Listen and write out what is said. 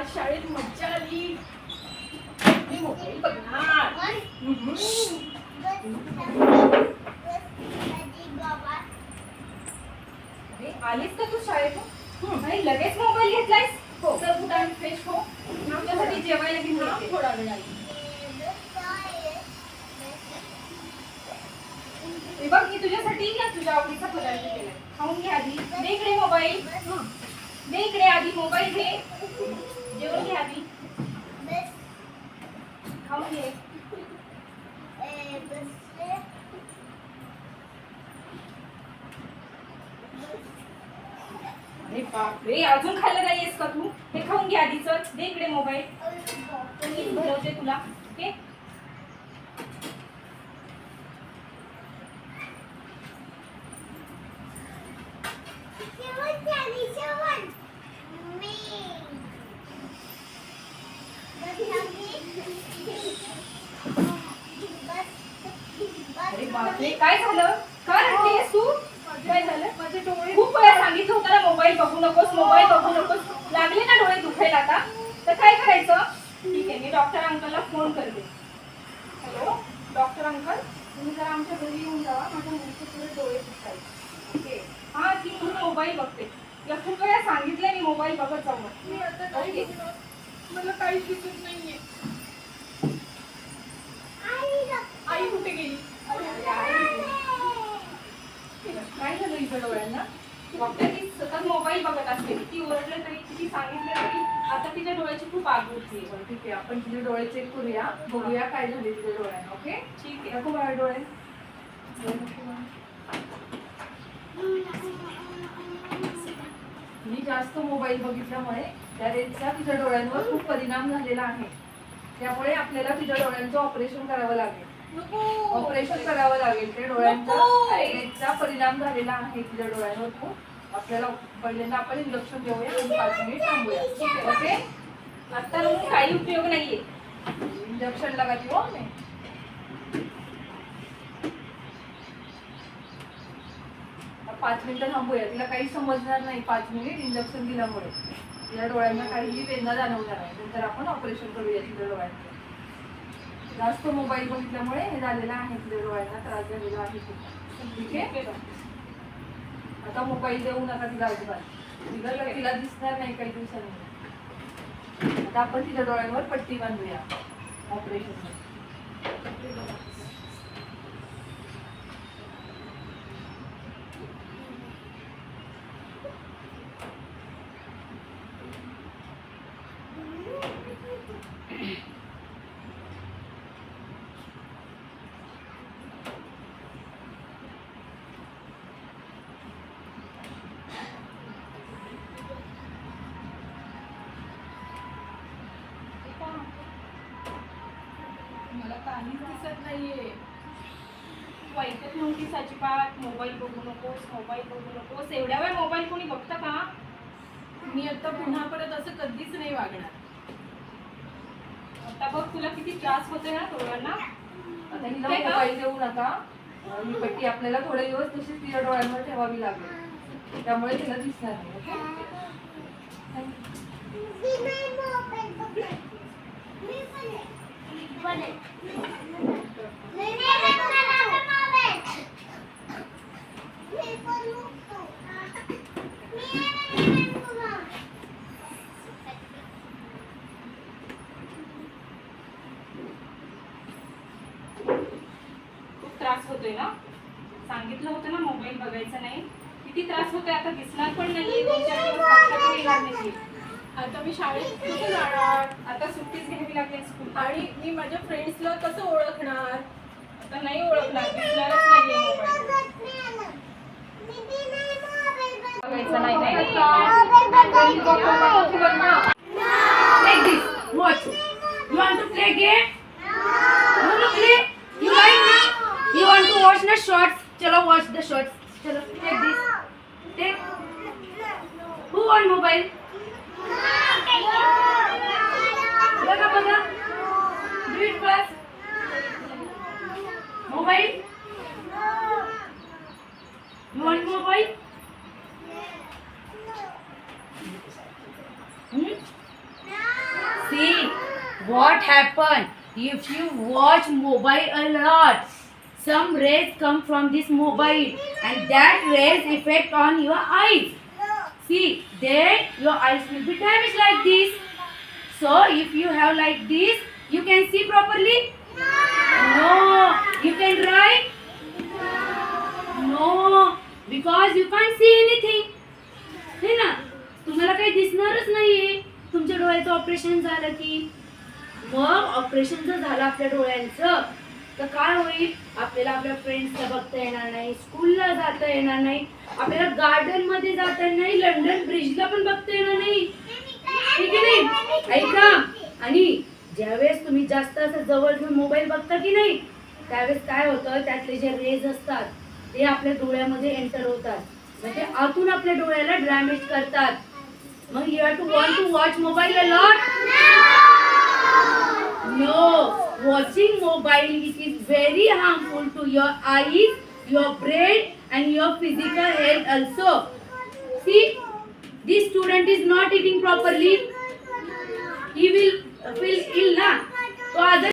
आज शाळेत मज्जा आली. मी मोबाईल बघणार. आलीस का तू शाळेतून आणि लगेच मोबाईल घेतलायस? हो. चल कुठं आणि फ्रेश हो. तुझ्यासाठी जेवायला घेऊन येते. थोडा वेळ आली. हे बघ मी तुझ्यासाठी ना तुझ्या आवडीचा पदार्थ केलाय. खाऊन घे आधी. दे इकडे मोबाईल. दे इकडे आधी मोबाईल घे. जेवण घे आधी. खाऊन घे. अरे बापरे, अजून खाल्लं नाहीयेस का तू? हे खाऊन घे आधी. चल दे इकडे मोबाईल. मी भरवते तुला. ओके अरे बापरे, काय झालं? का रडतेस तू? काय झालं? माझे डोळे खूप वेळा सांगितलं होतं ना मोबाईल बघू नकोस, मोबाईल बघू नकोस. लागले ना डोळे दुखायला आता? तर काय करायचं? ठीक आहे, मी डॉक्टर अंकलला फोन करते. हॅलो डॉक्टर अंकल, तुम्ही जरा आमच्या घरी येऊन जावा. माझ्या मुलीचे थोडे डोळे दुखायचे. ओके हा, ती मुलं मोबाईल बघते. या खूप वेळा सांगितलंय मी मोबाईल बघत जाऊ. मी आता काय बघणार? मला काहीच दिसत नाहीये. आई कुठे गेली? काय झालं हिच्या डोळ्यांना? डॉक्टर ती सतत मोबाईल बघत असते. किती ओरडलं तरी, किती सांगितलं तरी आता तिच्या डोळ्याची खूप आग उठली. ठीक आहे, आपण तिचे डोळे चेक करूया, बघूया काय झाले तिच्या डोळ्यांना. ओके ठीक आहे. नको मला डोळे. मी जास्त मोबाईल बघितल्यामुळे त्या रेंजचा तिच्या डोळ्यांवर खूप परिणाम झालेला आहे. त्यामुळे आपल्याला तिच्या डोळ्यांचं ऑपरेशन करावं लागेल. ऑपरेशन करावं लागेल. त्या डोळ्यांचा रेंजचा परिणाम झालेला आहे तिच्या डोळ्यांवर खूप. आपल्याला पहिल्यांदा आपण इंजेक्शन देऊया आणि 5 मिनिट थांबूया. ओके आता मग काही उपयोग नाहीये. इंजेक्शन लगाती हो मैं. 5 मिनिटं थांबूया. तिला काही समजणार नाही 5 मिनिट इंजेक्शन दिल्यामुळे. तिच्या डोळ्यांना काहीही वेदना जाणवणार नाही. नंतर आपण ऑपरेशन करूया तिच्या डोळ्यांचं. जास्त मोबाईल बघितल्यामुळे हे झालेलं आहे. तिच्या डोळ्यांना त्रास झालेला आहे. ठीक आहे, आता मोबाईल देऊ नका तिला अजिबात. तिला दिसणार नाही काही दिवसांनी. आता आपण तिच्या डोळ्यांवर पट्टी बांधूया ऑपरेशन. मला काहीच दिसत नाहीये. तू ऐकत नव्हतीस अजिबात. मोबाईल बघू नकोस, मोबाईल बघू नकोस. एवढ्या वेळ मोबाईल कोणी बघतं का? मी आता पुन्हा परत असं कधीच नाही वागणार. आता बघ तुला किती त्रास होतोय ना डोळ्यांना. आता हिला मोबाईल देऊ नका. ही पट्टी आपल्याला थोडे दिवस तशीच तिच्या डोळ्यांवर ठेवावी लागेल. त्यामुळे तिला दिसणार नाही. खूप त्रास होतोय ना? सांगितलं होतं ना मोबाईल बघायचा नाही. किती त्रास होतोय आता? दिसणार पण नाहीये. 2-4 दिवस बघता पण येणार नाही. आता मी शाळेत कसं जाणार? आता सुट्टीच घ्यावी लागेल स्कूल. आणि मी माझ्या फ्रेंड्सला कसं ओळखणार? आता नाही ओळखणार. दिसणारच नाहीये मोबाईल. बघायचा नाही नाही. Take this. Watch. You want to play game? No. You want to play? You like na? You want to watch the shorts? Chalo, watch the shorts. Chalo, take this. Take. Who on mobile? बघा. Do it first. Mobile? You want mobile? Hmm? what happen if you watch mobile a lot? Some rays come from this mobile and that rays affect on your eyes. See, then your eyes will be damaged like this. So if you have like this, you can see properly? No. You can write? No. Because you can't see anything. है ना? तुम्हाला काही दिसणारच नाहीये तुमच्या डोळ्याचं operation झालं की. मग operation जर झालं आपल्या डोळ्यांचं तर काय होईल? आपल्याला आपल्या फ्रेंड्सला बघता येणार नाही, स्कूलला जाता येणार नाही, आपल्याला गार्डन मध्ये जाता येणार नाही, लंडन ब्रिजला पण बघता येणार नाही. ठीक आहे नाही? ऐका. आणि ज्यावेळेस तुम्ही जास्त असं जवळ घेऊन मोबाईल बघता की नाही त्यावेळेस काय होतं, त्यातले जे रेज असतात ते आपल्या डोळ्यामध्ये एंटर होतात, म्हणजे आतून आपल्या डोळ्याला डॅमेज करतात. मग you have to want to watch mobile a lot? No, watching mobile is very harmful to your eyes, your brain and your physical health also. See, this student is not eating properly. He will feel ill, na? So